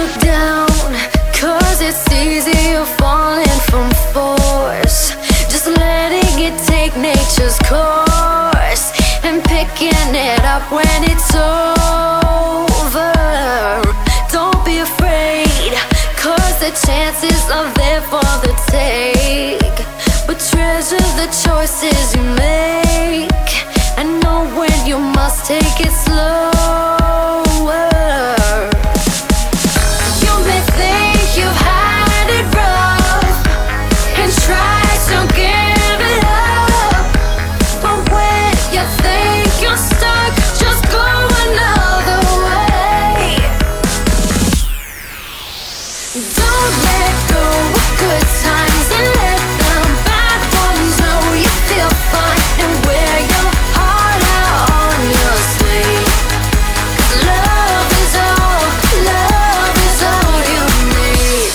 look down, 'cause it's easier falling from force. Just letting it take nature's course and picking it up when it's over. Don't be afraid, 'cause the chances are there for the take. But treasure the choices you make and know when you must take it slower. You may think you've had it rough and try to give it up, but when you think you're stuck, just go another way. Don't let go of good times and let them bad ones know you feel fine, and wear your heart out on your sleeve. 'Cause love is all you need.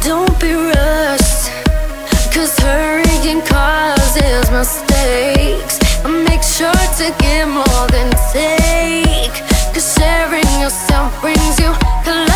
Don't be rushed, 'cause hurrying causes mistakes. Make sure to give more than take, 'cause sharing yourself brings you closer.